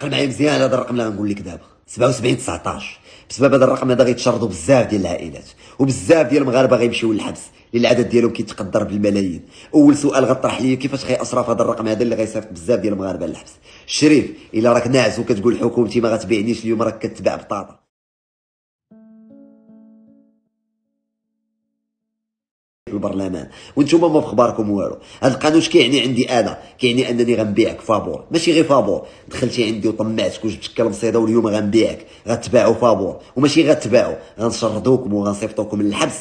عقل معايا مزيان هذا الرقم اللي غنقول لك دابا 77 19. بسبب هذا الرقم هذا غيتشردوا بزاف ديال العائلات وبزاف ديال المغاربه غيمشيو للحبس اللي العدد ديالهم كيتقدر بالملايين. اول سؤال غطرح ليا كيفاش غيأثر في هذا الرقم هذا اللي غيصيفط بزاف ديال المغاربه للحبس؟ الشريف الا راك ناعس وكتقول حكومتي ما غتبيعنيش اليوم راك كتباع بطاطا في البرلمان وانتم ما بخباركم والو. هذا القانون اش كيعني عندي انا؟ كيعني انني غنبيعك فابور، ماشي غير فابور، دخلتي عندي وطمعتك وجبتك المصيده واليوم غنبيعك غتباعوا فابور، وماشي غتباعوا غنشردوكم وغنصيفطوكم للحبس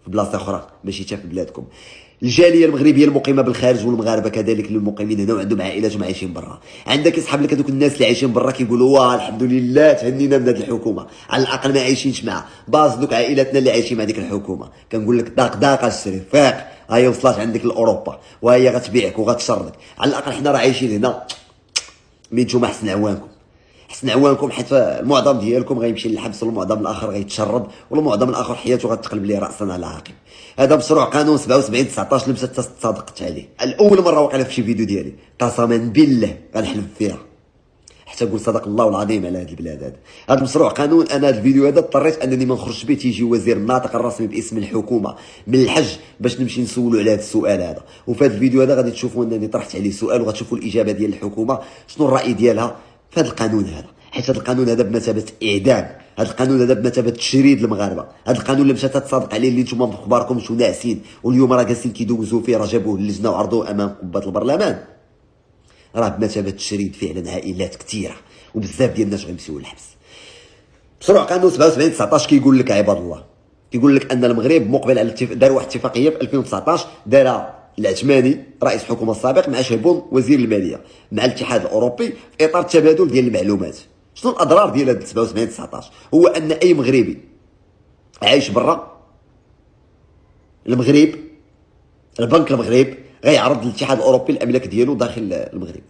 في بلاصه اخرى ماشي حتى في بلادكم. الجاليه المغربيه المقيمه بالخارج والمغاربه كذلك المقيمين هنا وعندهم عائلاتهم عايشين برا، عندك يسحب لك هذوك الناس اللي عايشين برا كيقولوا واه الحمد لله تهنينا من هذه الحكومه، على الاقل ما عايشينش معها باز دوك عائلاتنا اللي عايشين مع ديك الحكومه. كنقول لك داق داق الشريف فاق، هاهي وصلات عندك لاوروبا وهي غتبيعك وغتشردك. على الاقل حنا راه عايشين هنا نتوما حسن عوانكم، حسن عوانكم، حيت المعظم ديالكم غيمشي للحبس والمعظم الاخر غيتشرد والمعظم الاخر حياته غتقلب ليه راسا على عقب. هذا مشروع قانون 77 19 اللي مشات تصادقت عليه الاول مره واقيلا في شي فيديو ديالي، قسما بالله غنحلف فيها حتى نقول صدق الله العظيم على هذه البلاد. هذا مشروع قانون انا هذا الفيديو هذا اضطريت انني ما نخرجش به، تيجي وزير الناطق الرسمي باسم الحكومه من الحج باش نمشي نسولو على هذا السؤال هذا. وفي هذا الفيديو هذا غادي تشوفوا انني طرحت عليه سؤال وغتشوفوا الاجابه ديال الحكومه شنو الراي ديالها في هذا القانون هذا، حيت هذا القانون هذا بمثابه اعدام، هذا القانون هذا بمثابه تشريد المغاربه، هذا القانون اللي مشات تصادق عليه اللي نتوما بخباركم شو ناعسين واليوم راه جالسين كيدوزوا فيه، راه جابوه للجنه وعرضوه امام قبه البرلمان، راه بمثابه تشريد فعلا عائلات كثيره وبزاف ديال الناس غيمشيو للحبس. مشروع قانون 77 19 كيقول لك عباد الله، كيقول لك ان المغرب مقبل على دار واحد الاتفاقيه في 2019 دارها العثماني رئيس الحكومه السابق مع شهبون وزير الماليه مع الاتحاد الاوروبي في اطار التبادل ديال المعلومات. شنو الاضرار ديال هذا 77 19؟ هو ان اي مغربي عايش برا المغرب، البنك المغرب غيعرض للاتحاد الاوروبي الاملاك ديالو داخل المغرب،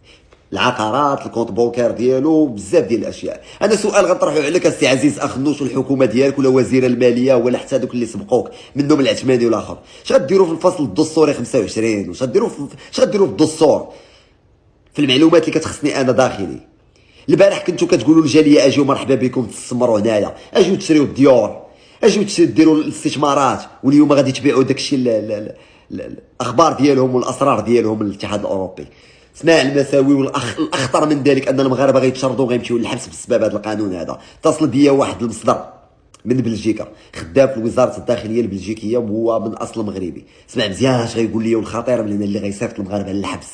العقارات، الكونت بونكير ديالو، بزاف ديال الاشياء. انا سؤال غنطرحو عليك السي عزيز اخ نوش والحكومه ديالك ولا وزير الماليه ولا حتى دوك اللي سبقوك منهم العثماني والاخر، اش غديروا في الفصل الدستوري 25؟ واش غديروا في الدستور في المعلومات اللي كتخصني انا داخلي؟ البارح كنتو كتقولوا للجاليه اجيو مرحبا بكم تستثمروا هنايا، اجيو تشريو الديور، اجيو ديروا الاستثمارات، واليوم غادي تبيعوا داكشي الاخبار ديالهم والاسرار ديالهم للاتحاد الاوروبي. اسمع المساوي والاخطر من ذلك ان المغاربه غيتشردوا وغيمشيو للحبس بسبب هذا القانون هذا. اتصل بيا واحد المصدر من بلجيكا خدام في وزاره الداخليه البلجيكيه وهو من اصل مغربي. اسمع مزيان اش غيقول لي والخطير من اللي غيصيفط المغاربه للحبس.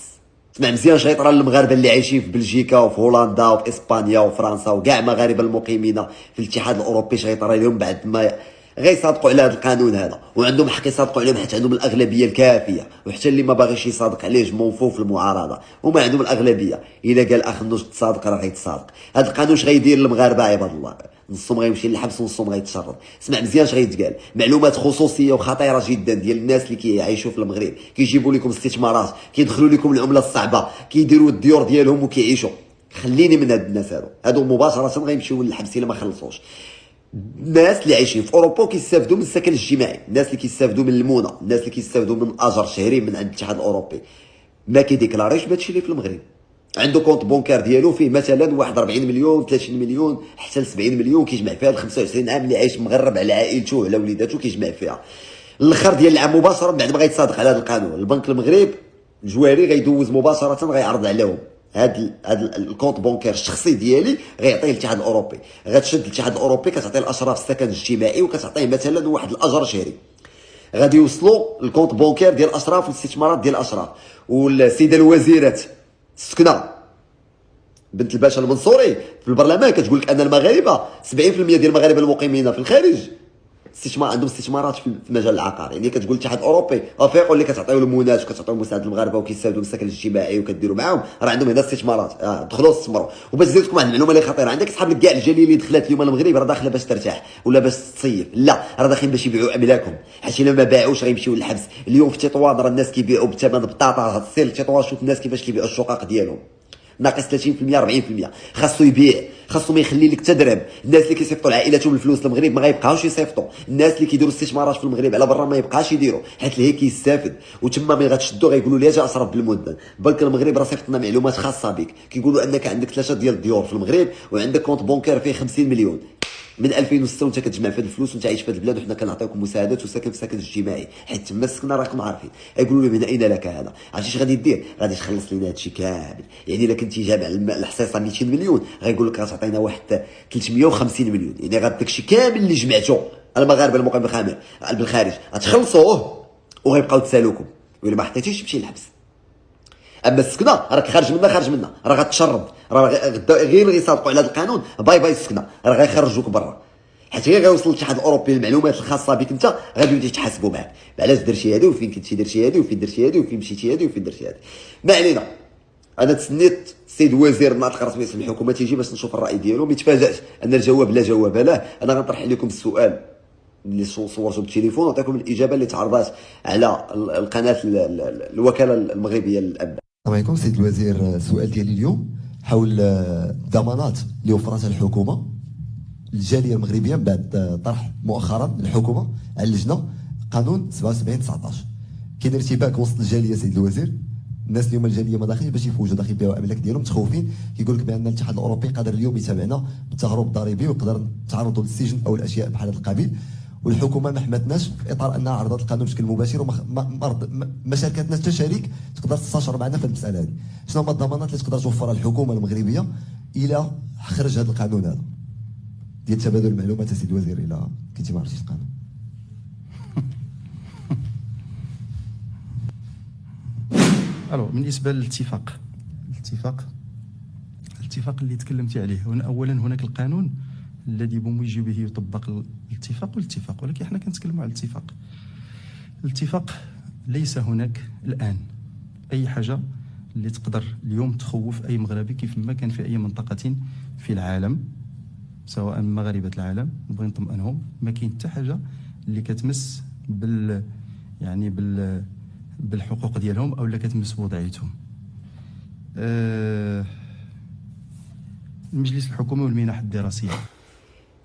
اسمع مزيان اش غيطرى للمغاربه اللي عايشين في بلجيكا وفي هولندا وفي اسبانيا وفرنسا وكاع المغاربه المقيمين في الاتحاد الاوروبي، اش غيطرى لهم بعد ما غيصادقوا على هذا القانون هذا، وعندهم حق يصادقوا عليه حيت عندهم الاغلبيه الكافيه، وحتى اللي ما باغيش يصادق عليه جمونفو في المعارضه وما عندهم الاغلبيه. الا قال اخ نوش تصادق راه غيتصادق. هذا القانون اش غيدير للمغاربه عباد الله؟ نصهم غيمشي للحبس ونصهم غيتشرد. اسمع مزيان اش غيتقال، معلومات خصوصيه وخطيره جدا ديال الناس اللي كيعيشوا في المغرب، كيجيبوا لكم استثمارات، كيدخلوا لكم العمله الصعبه، كيديروا الديور ديالهم وكيعيشوا. خليني من هاد الناس هادو مباشره غيمشيو للحبس الا ما خلصوش. الناس اللي عايشين في اوروبا كيستافدوا من السكن الاجتماعي، الناس اللي كيستافدوا من المونه، الناس اللي كيستافدوا من اجر شهري من عند الاتحاد الاوروبي، ما كيديكلاريش بهادشي اللي في المغرب. عنده كونت بونكار ديالو فيه مثلا واحد 40 مليون 30 مليون حتى ل 70 مليون، كيجمع فيها ل 25 عام اللي عايش مغرب على عائلته على وليداته كيجمع فيها. الاخر ديال العام مباشره بعد ما غيتصادق على هذا القانون البنك المغرب الجواري غيدوز مباشره غيعرض عليهم هاد الكونت بونكير الشخصي ديالي، غيعطيه الاتحاد الاوروبي، غتشد الاتحاد الاوروبي كتعطي الاشراف السكن الاجتماعي وكتعطيه مثلا واحد الاجر شهري، غادي يوصلوا الكونت بونكير ديال الاشراف والاستثمارات ديال الاشراف. والسيده الوزيرات السكنه بنت الباشا المنصوري في البرلمان كتقول لك ان المغاربه 70% ديال المغاربه المقيمين في الخارج عندهم استثمارات في مجال العقار. يعني كتقول الاتحاد الاوروبي افيقوا اللي كتعطيو المونات وكتعطيو مساعده المغاربه وكيستافدوا من السكن الاجتماعي وكديروا معاهم، راه عندهم هنا استثمارات، دخلوا استثمروا. وباش نزيد لكم واحد المعلومه اللي خطيره، عندك صحاب لك كاع الجاليه اللي دخلت اليوم المغرب راه داخله باش ترتاح ولا باش تصيف، لا راه داخلين باش يبيعوا املاكهم، حيت الا ما باعوش غيمشيو للحبس. اليوم في تطوان راه الناس كيبيعوا بثمن بطاطا، سير لتطوان شوف الناس كيفاش كيبيعوا الشقق ديالهم ناقص 30% 40%. خاصو يبيع خاصو ما يخلي لك حتى درهم. الناس اللي كيصيفطوا لعائلاتهم الفلوس للمغرب ما غيبقاوش يصيفطوا، الناس اللي كيديروا استثمارات في المغرب على برا ما يبقاش يديروا، حيت هيك يستافد. وتما ملي غتشدو غيقولوا لي اجي اصرف بالمده. بنك المغرب راه صيفط لنا معلومات خاصه بك، كيقولوا انك عندك 3 ديال الديور في المغرب وعندك كونت بونكير فيه 50 مليون من 2006 وانت كتجمع في هذه الفلوس وانت عايش في هذه البلاد، وحنا كنعطيوكم مساعدات وساكن في سكن اجتماعي، حيت تما السكنه راكم عارفين. يقولوا لي من اين لك هذا؟ عرفتي اش غادي دير؟ غادي تخلص لنا هادشي كامل. يعني الا كنتي جامع الحصيصه 200 مليون غايقول لك غتعطينا واحد 350 مليون، يعني غاد داكشي كامل اللي جمعته المغاربه المقيمين بالخارج غتخلصوه وغيبقاو تسالوكم، وإلا ما حطيتيش تمشي للحبس. اما السكنه راك خارج منها راه غتشرد، راه غير غيصادقوا على هذا القانون باي باي السكنه راه غيخرجوك برا، حيت غير غيوصل الاتحاد الاوروبي المعلومات الخاصه بك انت غادي يتحاسبوا معاك. علاش درتي هادي وفين كنتي درتي هادي وفين درتي هادي وفين مشيتي هادي وفين درتي هادي. ما علينا. انا تسنيت السيد وزير الناطق الرسمي باسم الحكومه تيجي باش نشوف الراي ديالو، ما يتفاجاش ان الجواب لا جواب له. انا غنطرح عليكم السؤال اللي صورته بالتليفون ونعطيكم الاجابه اللي تعرضات على القناه الوكاله المغربيه للانباء. السلام عليكم سيد الوزير. السؤال ديالي اليوم حول الضمانات اللي وفرتها الحكومه للجاليه المغربيه بعد طرح مؤخرا الحكومه على اللجنه قانون 77/19. كاين ارتباك وسط الجاليه سيد الوزير، الناس اليوم الجاليه ما داخلين باش يفوجوا داخل يبيعوا الاملاك ديالهم متخوفين، كيقول لك بان الاتحاد الاوروبي قادر اليوم يتابعنا بالتهرب الضريبي ويقدر نتعرضوا للسجن او الاشياء بحال هذا القبيل، والحكومه ما حماتناش في اطار انها عرضت القانون بشكل مباشر وما شاركتناش حتى شريك تقدر تستشر معنا في المساله هذه. شنو هما الضمانات اللي تقدر توفرها الحكومه المغربيه الى خرج هذا القانون هذا ديال تبادل المعلومات سيد الوزير الى كنتي ما عرفتيش القانون؟ الو بالنسبه للاتفاق اللي تكلمتي عليه، اولا هناك القانون الذي بموجبه يطبق الاتفاق، ولكن احنا كنتكلموا على الاتفاق ليس هناك الان اي حاجه اللي تقدر اليوم تخوف اي مغربي كيف ما كان في اي منطقه في العالم، سواء مغاربه العالم نبغي نطمئنهم ما كاين حتى حاجه اللي كتمس بالحقوق ديالهم او اللي كتمس وضعيتهم. المجلس الحكومي والمنح الدراسيه.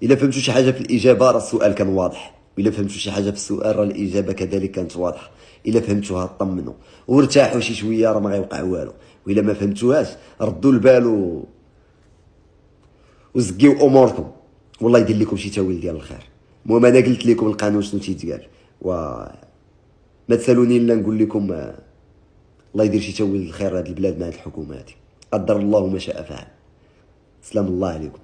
الا فهمتوا شي حاجه في الاجابه راه السؤال كان واضح، والا فهمتوا شي حاجه في السؤال راه الاجابه كذلك كانت واضحه. الا فهمتوها طمنوا وارتاحوا شي شويه راه ما غيوقع والو، والا ما فهمتوهاش ردوا البال وزكيو اموركم، والله يدير لكم شي تاويل ديال الخير. المهم انا قلت لكم القانون شنو تيتقال، ما تسالوني الا نقول لكم الله يدير شي تاويل الخير لهاد البلاد مع هاد الحكومه هادي. قدر الله ما شاء فعل. سلام الله عليكم.